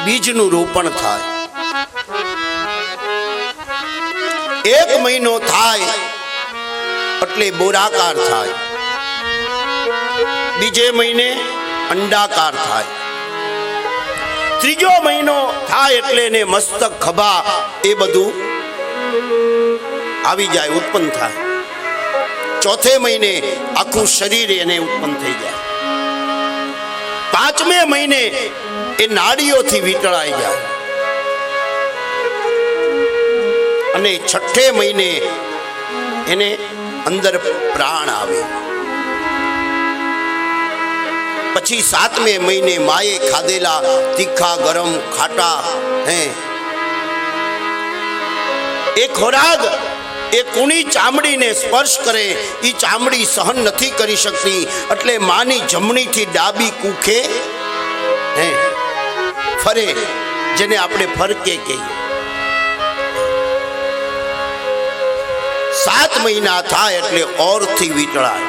બીજનું રોપણ થાય, 1 મહિનો થાય એટલે બોરાકાર થાય, બીજે મહિને અંડાકાર થાય, 3જો મહિનો થાય એટલે એને મસ્તક, ખભા એ બધું આવી જાય, ઉત્પન્ન થાય. 4થે મહિને આખું શરીર એને ઉત્પન્ન થઈ જાય. 5મે મહિને એ નાડીઓથી વીંટળાઈ જાય અને 6થે મહિને એને અંદર પ્રાણ આવે. પછી 7મે મહિને માએ ખાધેલા તીખા ગરમ ખાટા એ ખોરાક એ કુણી ચામડીને સ્પર્શ કરે, એ ચામડી સહન નથી કરી શકતી, એટલે માની જમણીથી ડાબી કુખે ફરે, જેને આપણે ફરકે કહીએ. 7 મહિના થાય એટલે ઓરથી વીંટળાય.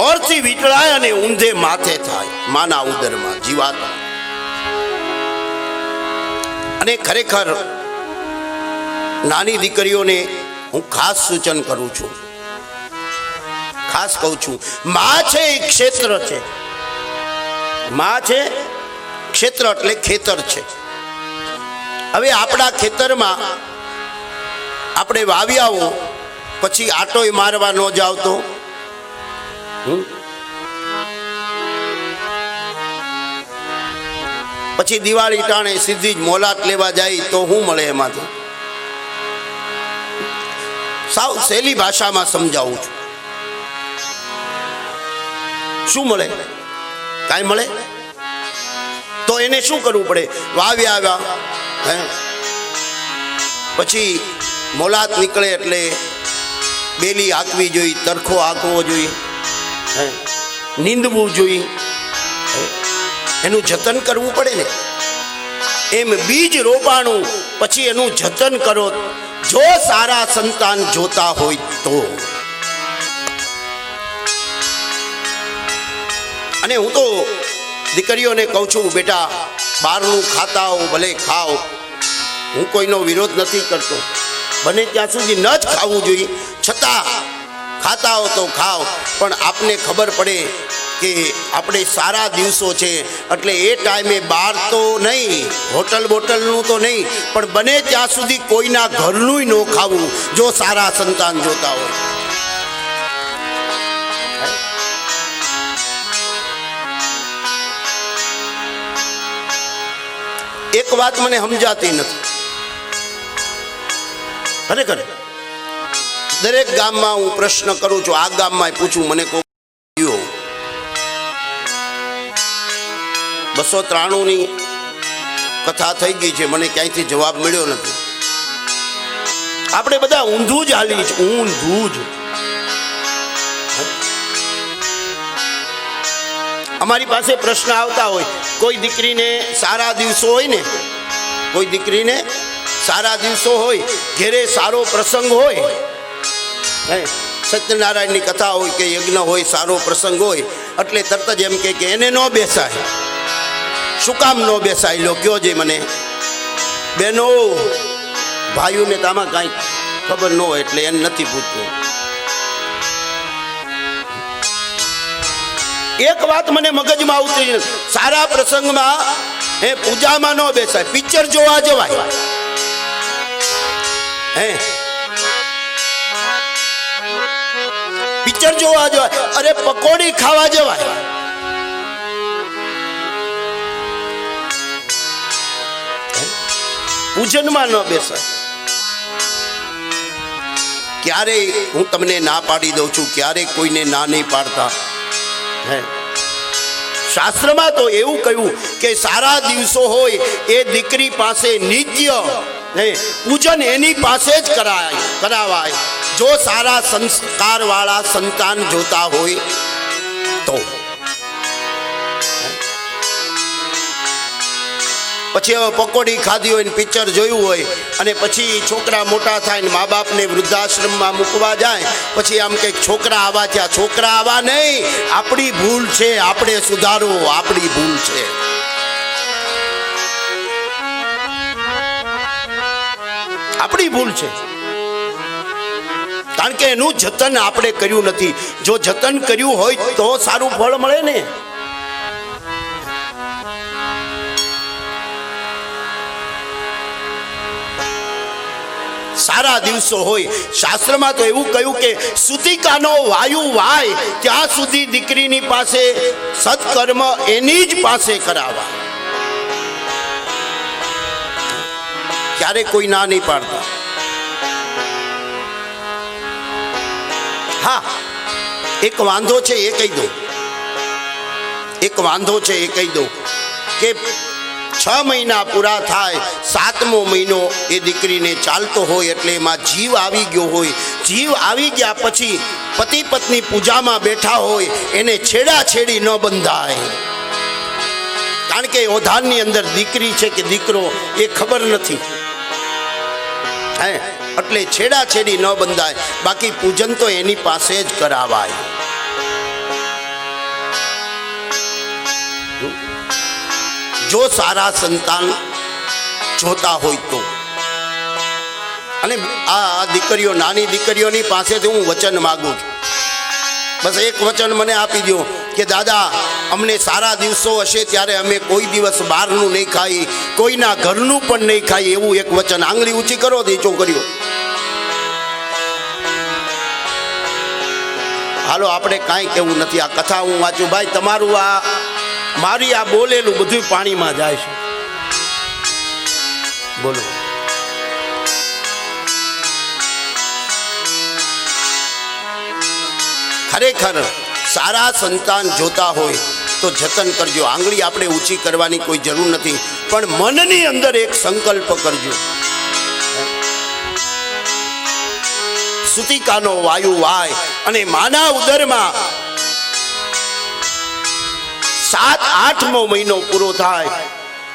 ઓરથી વીંટળાય અને ઊંધે માથે થાય માના ઉદરમાં જીવાતા. અને ખરેખર નાની દીકરીઓને હું ખાસ સૂચન કરું છું, ખાસ કહું છું, માં છે એ ક્ષેત્ર છે. માં છે ક્ષેત્ર એટલે ખેતર છે. હવે આપણા ખેતરમાં આપણે વાવ્યા હો પછી આટોય મારવા ન જાવ તો પછી દિવાળી ટાણે સીધી જ મોલાત લેવા જાય તો શું મળે એમાંથી? સાવ સહેલી ભાષામાં સમજાવું છું. શું મળે? કાંઈ મળે? તો એને શું કરવું પડે? વાવ્યા આવ્યા હે પછી મોલાત નીકળે એટલે બેલી હાંકવી જોઈએ, તરખો હાંકવો જોઈએ, નીંદવું જોઈએ, એનું જતન કરવું પડે ને. એમ બીજ રોપાણું પછી એનું જતન કરો જો સારા સંતાન જોતા હોય તો. અને હું તો દીકરીઓને કહું છું, બેટા બહારનું ખાતા હો ભલે ખાઓ, હું કોઈનો વિરોધ નથી કરતો, બને ત્યાં સુધી ન જ ખાવું જોઈએ, છતાં ખાતા હો તો ખાઓ, પણ આપને ખબર પડે કે આપણે સારા દિવસો છે એટલે એ ટાઈમે બહાર તો નહીં, હોટલ બોટલનું તો નહીં, પણ બને ત્યાં સુધી કોઈના ઘરનું ન ખાવું જો સારા સંતાન જોતા હોય. એક વાત મને સમજાતી નથી ખરેખર. દરેક ગામમાં હું પ્રશ્ન કરું છું, આ ગામમાં પૂછું, મને કોઈ 293ની કથા થઈ ગઈ છે, મને ક્યાંયથી જવાબ મળ્યો નથી. આપણે બધા ઊંધું જ હાલી છે, ઊંધું જ. અમારી પાસે પ્રશ્ન આવતા હોય, કોઈ દીકરીને સારા દિવસો હોય ને, કોઈ દીકરીને સારા દિવસો હોય, ઘેરે સારો પ્રસંગ હોય, સત્યનારાયણની કથા હોય કે યજ્ઞ હોય, સારો પ્રસંગ હોય, એટલે તરત જ એમ કે એને ન બેસાય. શું કામ ન બેસાય? લો કયો છે મને. બેનો ભાઈઓને તો આમાં કાંઈ ખબર ન હોય એટલે એને નથી પૂછતું. એક વાત મને મગજમાં ઉતરી, સારા પ્રસંગમાં પૂજામાં ન બેસાય, પિક્ચર જોવા જવાય, પિક્ચર જોવા જવાય, અરે પકોડી ખાવા જવાય. પૂજનમાં ન બેસાય. ક્યારેય હું તમને ના પાડી દઉં છું, ક્યારેય કોઈને ના નહીં પાડતા. શાસ્ત્રમાં તો એવું કહ્યું કે સારા દિવસો હોય એ દીકરી પાસે નિત્ય પૂજન એની પાસે જ કરાવાય જો સારા સંસ્કાર વાળા સંતાન જોતા હોય તો. પછી હવે પકોડી ખાધી હોય ને પિક્ચર જોયું હોય અને પછી છોકરા મોટા થાય ને મા બાપને વૃદ્ધાશ્રમમાં મૂકવા જાય, પછી આમ કે છોકરા આવા થયા. છોકરા આવા નહીં, આપણી ભૂલ છે, આપણે સુધારો, આપણી ભૂલ છે. આપણી ભૂલ છે, કારણ કે એનું જતન આપણે કર્યું નથી. જો જતન કર્યું હોય તો સારું ફળ મળે ને. સારા દિવસો હોય, શાસ્ત્રમાં તો એવું કહ્યું કે સુતિકાનો વાયુ વાય ત્યાં સુધી દીકરીની પાસે સત્કર્મ એની જ પાસે કરાવા. ક્યારે કોઈ ના નહીં પાડતા. હા, એક વાંધો છે એ કહી દો, એક વાંધો છે એ કહી દો કે 6 મહિના પૂરા થાય, 7મો મહિનો એ દીકરીને ચાલતો હોય એટલે એમાં જીવ આવી ગયો હોય. જીવ આવી ગયા પછી પતિ પત્ની પૂજામાં બેઠા હોય, એને છેડા છેડી ન બંધાય, કારણ કે ઓધાનની અંદર દીકરી છે કે દીકરો એ ખબર નથી, હે એટલે છેડા છેડી ન બંધાય, બાકી પૂજન તો એની પાસે જ કરાવાય. જો સારા સંતાન જોતા હોય તો. અને આ દીકરીઓ, નાની દીકરીઓની પાસેથી હું વચન માગું છું, બસ એક વચન મને આપી દો કે દાદા અમને સારા દિવસો હશે ત્યારે અમે કોઈ દિવસ બહારનું નહીં ખાઈ, કોઈના ઘરનું પણ નહીં ખાઈ, એવું એક વચન. આંગળી ઊંચી કરો દે છોકરીઓ. હાલો, આપણે કાંઈ કેવું નથી. આ કથા હું વાંચું ભાઈ, તમારું આ મારી આ બોલેલું બધું પાણીમાં જાય છે. બોલો. ખરેખર સારા સંતાન જોતા હોય તો જતન કરજો. આંગળી આપણે ઊંચી કરવાની કોઈ જરૂર નથી, પણ મનની અંદર એક સંકલ્પ કરજો. સુતિકાનો વાયુ વાય અને માના ઉદરમાં 7-8મો મહિનો પૂરો થાય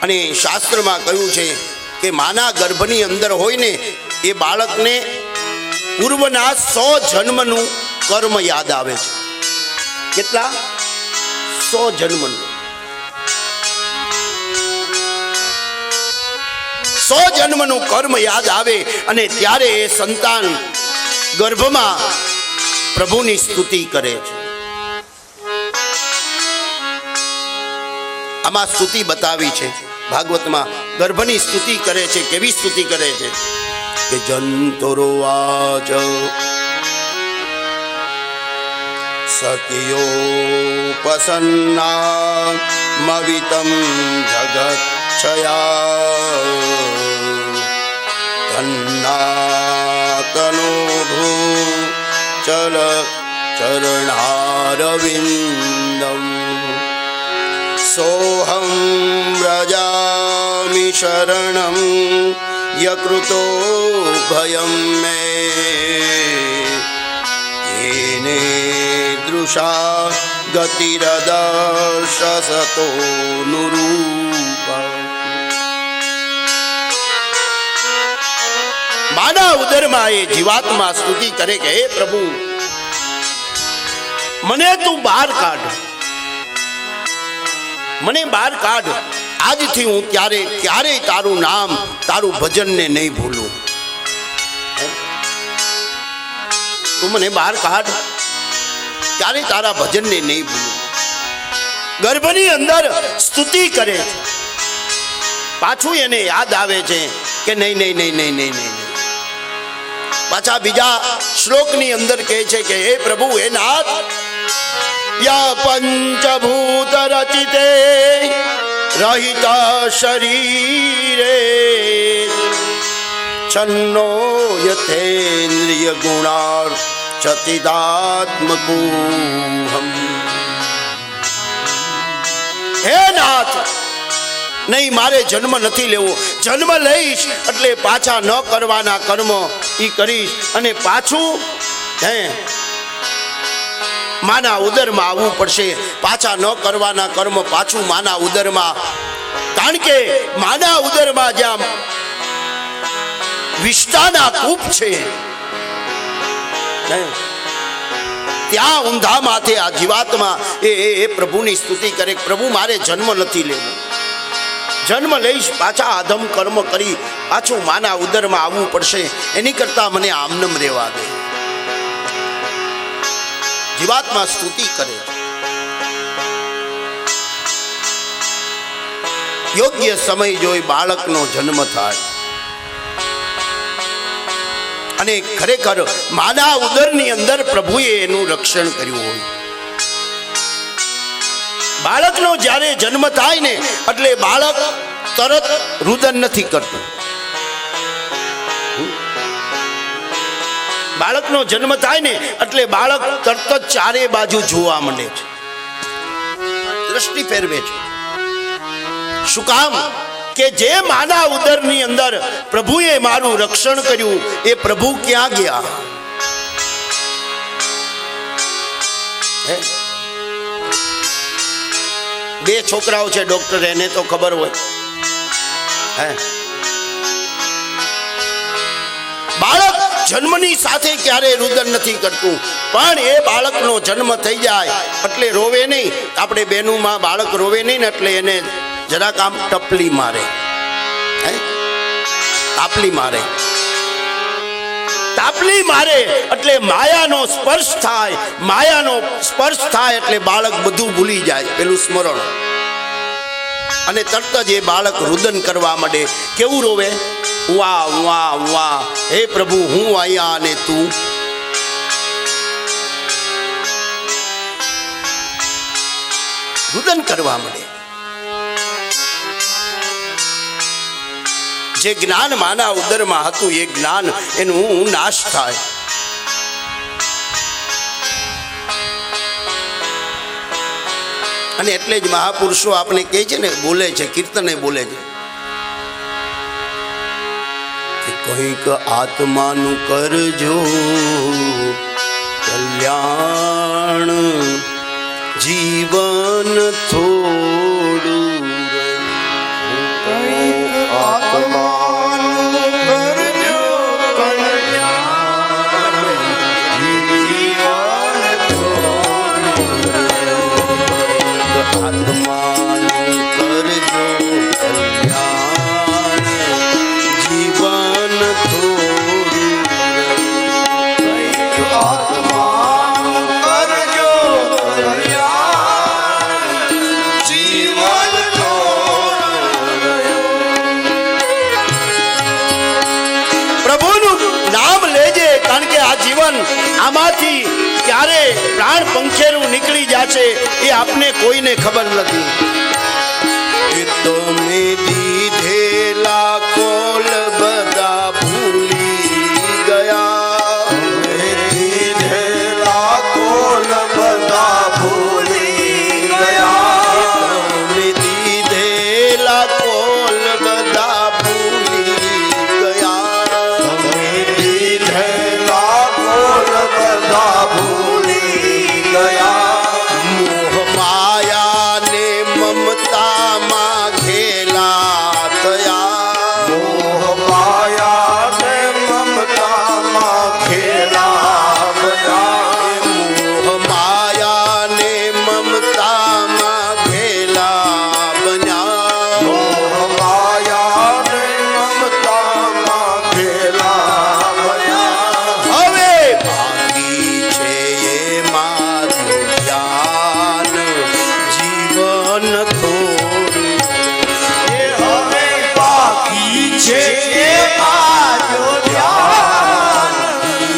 અને શાસ્ત્રમાં કહ્યું છે કે માના ગર્ભની અંદર હોય ને એ બાળકને પૂર્વના 100 જન્મનું કર્મ યાદ આવે છે. કેટલા? 100 જન્મનું. 100 જન્મનું કર્મ યાદ આવે અને ત્યારે એ સંતાન ગર્ભમાં પ્રભુની સ્તુતિ કરે છે. આમાં સ્તુતિ બતાવી છે ભાગવતમાં. ગર્ભની સ્તુતિ કરે છે. કેવી સ્તુતિ કરે છે કે જંતુર્વાચ સત્યોપસન્ના મવિતમ જગચ્છયા તન્નાતનો ભૂ ચલ ચરણારવિંદમ સોહમ વ્રજામિ શરણમ યકૃતો ભયમ મે એને દૃશા ગતિરદર્શસતો નુરૂપ. માના ઉદરમાં એ જીવાત્મા સ્તુતિ કરે કે હે પ્રભુ, મને તું બહાર કાઢ, મને બહાર કાઢ. આજથી હું ક્યારેય તારું નામ, તારું ભજનને નહીં ભૂલું. તું મને બહાર કાઢ, ક્યારેય તારા ભજનને નહીં ભૂલું. ગર્ભની અંદર સ્તુતિ કરે, પાછું એને યાદ આવે છે કે નહીં નહીં નહીં નહીં નહીં નહીં. પાછા બીજા શ્લોકની અંદર કહે છે કે હે પ્રભુ, હે નાથ, યા પંચભૂત રચિતે રહિત શરીરે છન્નો યથેન્દ્રિય ગુણાર ચતિદાત્મકુહમ. હે નાથ, નહીં મારે જન્મ નથી લેવો. જન્મ લઈશ એટલે પાછા ન કરવાના કર્મ ઈ કરીશ અને પાછું હે માના ઉદરમાં આવવું પડશે. પાછા ન કરવાના કર્મ પાછું માના ઉદરમાં. કારણ કે માના ઉદરમાં જ્યાં વિષ્ટાના કૂપ છે ત્યાં ઊંધા માથે આ જીવાત્મા એ પ્રભુની સ્તુતિ કરે. પ્રભુ, મારે જન્મ નથી લેવો. જન્મ લઈશ પાછા આધમ કર્મ કરી પાછું માના ઉદરમાં આવવું પડશે. એની કરતા મને આમનમ રહેવા દે. જીવાત્મા સ્તુતિ કરે. યોગ્ય સમય જોઈ બાળકનો જન્મ થાય અને ખરેખર માના ઉદરની અંદર પ્રભુએ એનું રક્ષણ કર્યું હોય. બાળકનો જ્યારે જન્મ થાય ને એટલે બાળક તરત રુદન નથી કરતું. બાળકનો જન્મ થાય ને એટલે બાળક તરત જ ચારે બાજુ જોવા માંડે છે, દ્રષ્ટિ ફેરવે છે. શું કામ? કે જે માના ઉદરની અંદર પ્રભુએ મારું રક્ષણ કર્યું એ પ્રભુ ક્યાં ગયા? બે છોકરાઓ છે ડોક્ટર, એને તો ખબર હોય. હે, બાળક જન્મની સાથે ક્યારે રુદન નથી કરતું, પણ એ બાળકનો જન્મ થઈ જાય એટલે રોવે નહીં. આપણે બેનુંમાં બાળક રોવે નહીં ને એટલે એને જરાક આમ ટપલી મારે, તાપલી મારે. તાપલી મારે એટલે માયાનો સ્પર્શ થાય, માયાનો સ્પર્શ થાય એટલે બાળક બધું ભૂલી જાય, પેલું સ્મરણ. અને તરત જ એ બાળક રુદન કરવા માંડે. કેવું રોવે? વાહ વાહ વાહ, હે પ્રભુ હું અહીંયા અને તું. રુદન કરવા માંડે. જે જ્ઞાન માના ઉદરમાં હતું એ જ્ઞાન એનું નાશ થાય. અને એટલે જ મહાપુરુષો આપણે કહે છે ને, બોલે છે, કીર્તને બોલે છે કે કંઈક આત્માનું કરજો કલ્યાણ, જીવન થોડું આત્માનું કરજો કલ્યાણ, જીવન આત્માનું કરજો કલ્યાણ, જીવન થોડું. આત્માનું કરજો કલ્યાણ, જીવન પ્રભુનું નામ લેજે, કારણ કે આ જીવન આમાંથી ક્યારે પ્રાણ પંખેરું નીકળી જશે એ આપને કોઈને ખબર નથી. તમે દીધેલા કોલ બધા ભૂલી ગયા, દીધેલા કોલ બધા ભૂલી ગયા, તમે દીધેલા કોલ બધા ભૂલી ગયા, દીધેલા કોલ બધા ભૂલી ગયા. મોહ માયા ને મમતામાં ઘેલા થયા, મોહ માયા ને મમતામાં ખેલા ગયા, મોહ માયા ને મમતામાં ઘેલા બન્યા. મોહ માયા ને મમતામાં ખેલા ગયા. હવે બાકી છે એમાં ધ્યાન, જીવન થોડું. એ હવે બાકી છે એમાં જો ધ્યાન,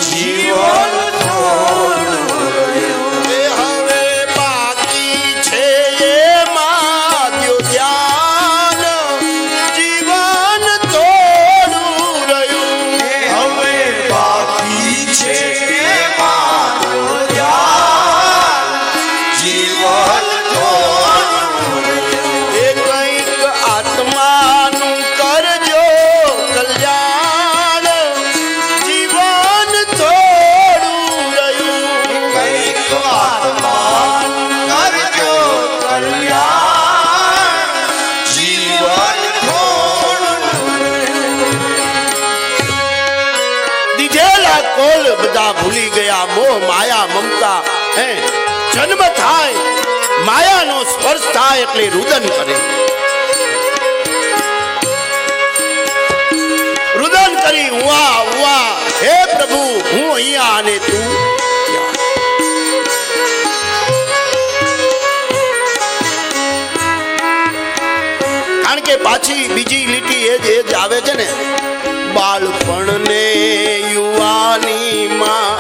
જીવન થોડું રહ્યું. એ હવે બાકી છે એમાં ધ્યાન, જીવન થોડું રહ્યું. હવે બાકી છે એમાં જો ધ્યાન, જીવન થોડું રહ્યું. એ કંઈક આત્માનું કરજો કલ્યાણ, જીવન થોડું રહ્યું. કંઈક આત્માનું કરજો કલ્યાણ, જીવન થોડું રહ્યું. દીધેલા કોલ બધા ભૂલી ગયા, મોહ માયા મમતા. હે, જન્મ થાય માયાનો સ્પર્શ થાય એટલે રુદન કરે. રુદન કરી વાહ વાહ, હે પ્રભુ હું અહીંયા અને તું. કારણ કે પાછી બીજી લીટી એ જ આવે છે ને, બાળપણને યુવાનીમાં